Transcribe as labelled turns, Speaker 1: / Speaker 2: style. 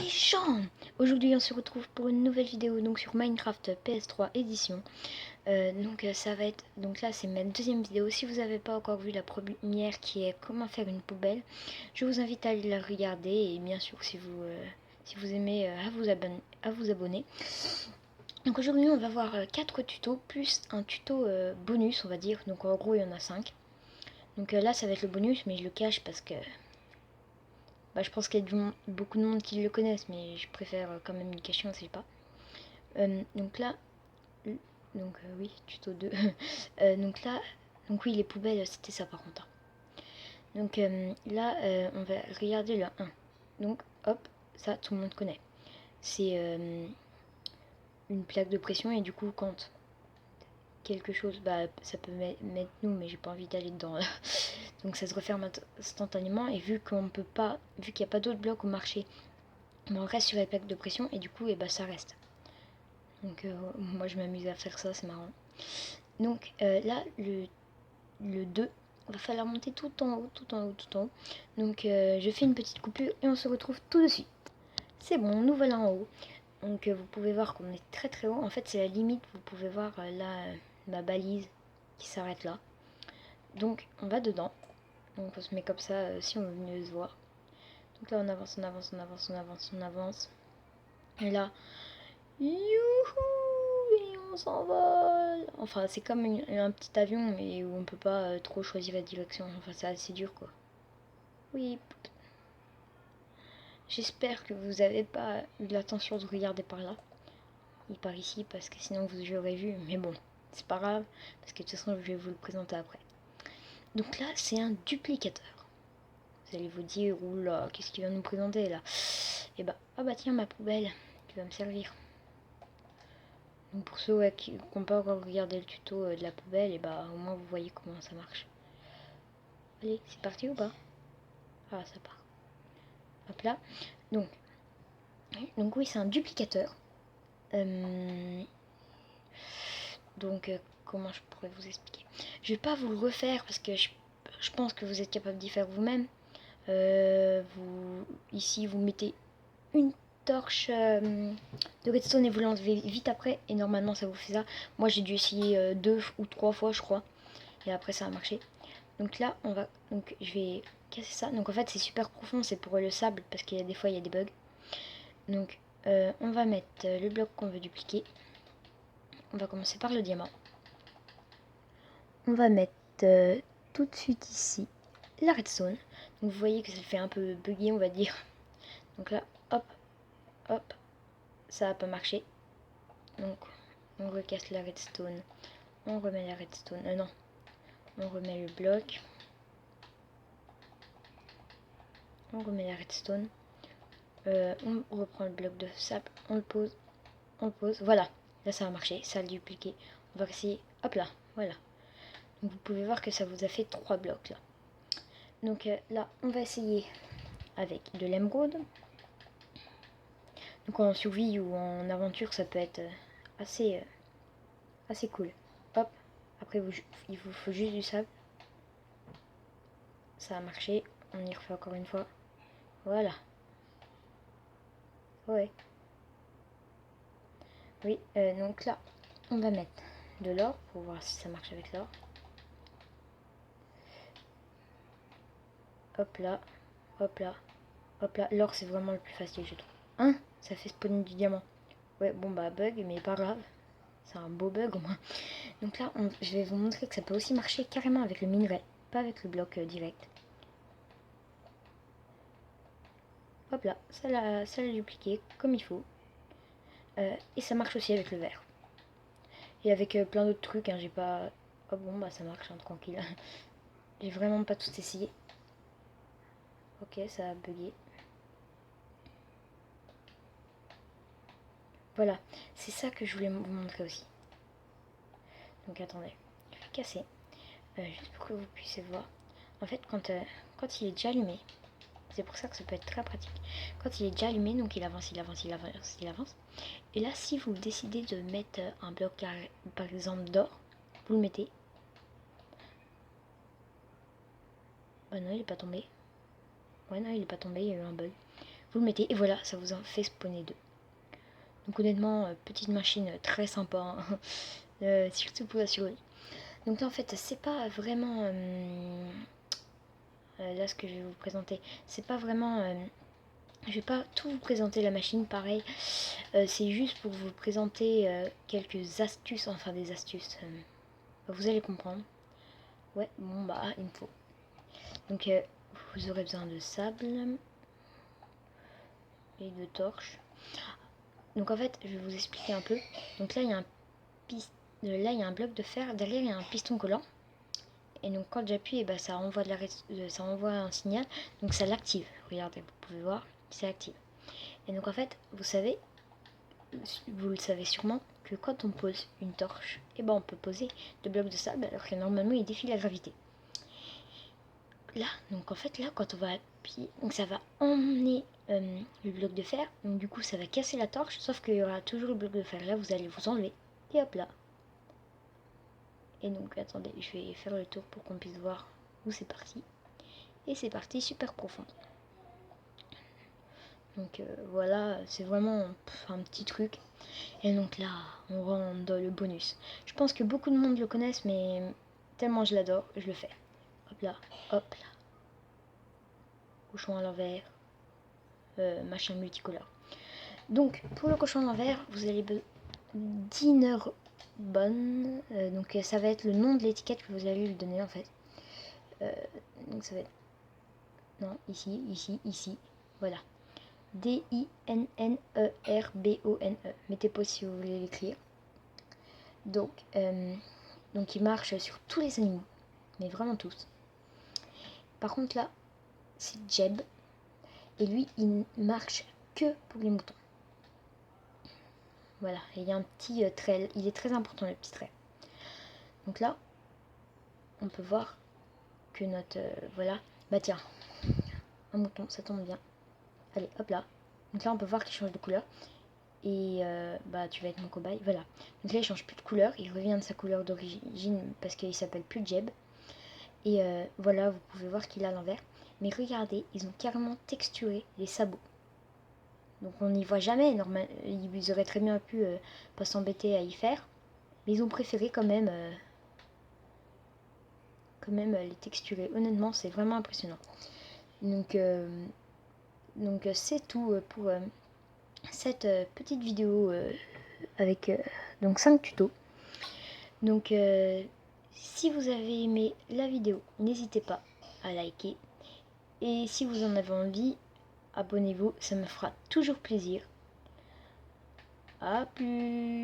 Speaker 1: les gens! Aujourd'hui on se retrouve pour une nouvelle vidéo donc sur Minecraft PS3 édition. Ça va être, donc là c'est ma deuxième vidéo. Si vous n'avez pas encore vu la première qui est comment faire une poubelle, je vous invite à aller la regarder et bien sûr si vous aimez à vous abonner. Donc aujourd'hui on va voir 4 tutos plus un tuto bonus on va dire, donc en gros il y en a 5. Donc là ça va être le bonus mais je le cache parce que je pense qu'il y a beaucoup de monde qui le connaissent, mais je préfère quand même une question, je sais pas. Donc là, oui, tuto 2. Donc oui, les poubelles, c'était ça par contre. Donc là, on va regarder le 1. Donc hop, ça tout le monde connaît. C'est une plaque de pression et du coup quand quelque chose, ça peut mettre nous, mais j'ai pas envie d'aller dedans là. Donc ça se referme instantanément et vu qu'il n'y a pas d'autres blocs au marché, on reste sur la plaque de pression et du coup ça reste. Donc moi je m'amuse à faire ça, c'est marrant. Donc là le 2, il va falloir monter tout en haut, tout en haut, tout en haut. Donc je fais une petite coupure et on se retrouve tout de suite. C'est bon, nous voilà en haut. Donc vous pouvez voir qu'on est très très haut. En fait c'est la limite, vous pouvez voir là ma balise qui s'arrête là. Donc on va dedans. Donc on se met comme ça si on veut mieux se voir. Donc là on avance, on avance, on avance, on avance, on avance. Et là, youhou, et on s'envole. Enfin c'est comme un petit avion mais où on peut pas trop choisir la direction. Enfin c'est assez dur quoi. Oui. J'espère que vous n'avez pas eu l'intention de regarder par là. Et par ici parce que sinon vous aurez vu. Mais bon, c'est pas grave parce que de toute façon je vais vous le présenter après. Donc là c'est un duplicateur. Vous allez vous dire, oula, qu'est-ce qu'il va nous présenter là? Et ah bah tiens ma poubelle qui va me servir. Donc pour ceux qui n'ont pas encore regardé le tuto de la poubelle, et au moins vous voyez comment ça marche. Allez, c'est parti ou pas? Ah ça part. Hop là. Donc oui c'est un duplicateur. Comment je pourrais vous expliquer? Je vais pas vous le refaire parce que je pense que vous êtes capable d'y faire vous-même. Ici vous mettez une torche de redstone et vous l'enlevez vite après et normalement ça vous fait ça. Moi j'ai dû essayer 2 ou 3 fois je crois et après ça a marché. Donc là je vais casser ça. Donc en fait c'est super profond, c'est pour le sable parce qu'il y a des fois il y a des bugs. Donc on va mettre le bloc qu'on veut dupliquer. On va commencer par le diamant. On va mettre tout de suite ici la redstone. Donc vous voyez que ça fait un peu buggy on va dire. Donc là hop hop, ça n'a pas marché. Donc on recasse la redstone, on remet la redstone, non, on remet le bloc, on remet la redstone, on reprend le bloc de sable, on le pose, voilà, là ça a marché, ça a dupliqué, on va essayer, hop là, voilà. Donc vous pouvez voir que ça vous a fait 3 blocs là. Donc là on va essayer avec de l'émeraude. Donc en survie ou en aventure ça peut être assez cool. Hop, après il vous faut juste du sable. Ça a marché, on y refait encore une fois. Voilà. Ouais. Oui, donc là, on va mettre de l'or pour voir si ça marche avec l'or. Hop là, hop là, hop là. L'or c'est vraiment le plus facile je trouve. Hein? Ça fait spawner du diamant. Ouais, bon bug, mais pas grave. C'est un beau bug au moins. Donc là, je vais vous montrer que ça peut aussi marcher carrément avec le minerai, pas avec le bloc direct. Hop là, ça l'a dupliqué comme il faut. Et ça marche aussi avec le verre. Et avec plein d'autres trucs, hein, j'ai pas... Oh bon, ça marche, hein, tranquille. J'ai vraiment pas tout essayé. Ok, ça a bugué. Voilà, c'est ça que je voulais vous montrer aussi. Donc attendez, je vais casser. Juste pour que vous puissiez voir. En fait, quand il est déjà allumé, c'est pour ça que ça peut être très pratique. Quand il est déjà allumé, donc il avance, il avance, il avance, il avance. Et là, si vous décidez de mettre un bloc, par exemple, d'or, vous le mettez. Bah non, il est pas tombé. Ouais, non, il est pas tombé, il y a eu un bug. vous le mettez et voilà, ça vous en fait spawner 2. Donc honnêtement, petite machine très sympa, hein. Surtout pour la survie. Donc là en fait c'est pas vraiment là ce que je vais vous présenter, c'est pas vraiment je vais pas tout vous présenter la machine pareil, c'est juste pour vous présenter quelques astuces, enfin des astuces, vous allez comprendre. Ouais, bon bah il me faut. Donc vous aurez besoin de sable et de torches. Donc en fait je vais vous expliquer un peu. Donc là il y a un bloc de fer, derrière il y a un piston collant. Et donc quand j'appuie, bah, ça envoie ça envoie un signal, donc ça l'active. Regardez, vous pouvez voir, ça active. Et donc en fait, vous le savez sûrement que quand on pose une torche, et ben on peut poser 2 blocs de sable alors que normalement il défie la gravité. Là, donc en fait là quand on va appuyer, donc ça va emmener le bloc de fer, donc du coup ça va casser la torche, sauf qu'il y aura toujours le bloc de fer. Là vous allez vous enlever, et hop là. Et donc attendez, je vais faire le tour pour qu'on puisse voir où c'est parti. Et c'est parti super profond. Donc voilà, c'est vraiment un petit truc. Et donc là, on rentre dans le bonus. Je pense que beaucoup de monde le connaissent, mais tellement je l'adore, je le fais. Hop là, hop là. Cochon à l'envers, machin multicolore. Donc pour le cochon à l'envers, vous allez Dinner Bonne. Donc ça va être le nom de l'étiquette que vous allez lui donner en fait. Donc ça va être... Non, ici, ici, ici. Voilà. D-I-N-N-E-R-B-O-N-E. Mettez pause si vous voulez l'écrire. Donc il marche sur tous les animaux, mais vraiment tous. Par contre là, c'est Jeb, et lui, il marche que pour les moutons. Voilà, et il y a un petit trait, il est très important le petit trait. Donc là, on peut voir que notre... voilà, bah tiens, un mouton, ça tombe bien. Allez, hop là. Donc là, on peut voir qu'il change de couleur. Et bah tu vas être mon cobaye, voilà. Donc là il change plus de couleur, il revient de sa couleur d'origine parce qu'il s'appelle plus Jeb. Et voilà, vous pouvez voir qu'il a l'envers. Mais regardez, ils ont carrément texturé les sabots. Donc on n'y voit jamais, normal, ils auraient très bien pu pas s'embêter à y faire. Mais ils ont préféré quand même les texturer. Honnêtement, c'est vraiment impressionnant. Donc c'est tout pour cette petite vidéo avec donc 5 tutos. Donc si vous avez aimé la vidéo, n'hésitez pas à liker. Et si vous en avez envie, abonnez-vous, ça me fera toujours plaisir. A plus.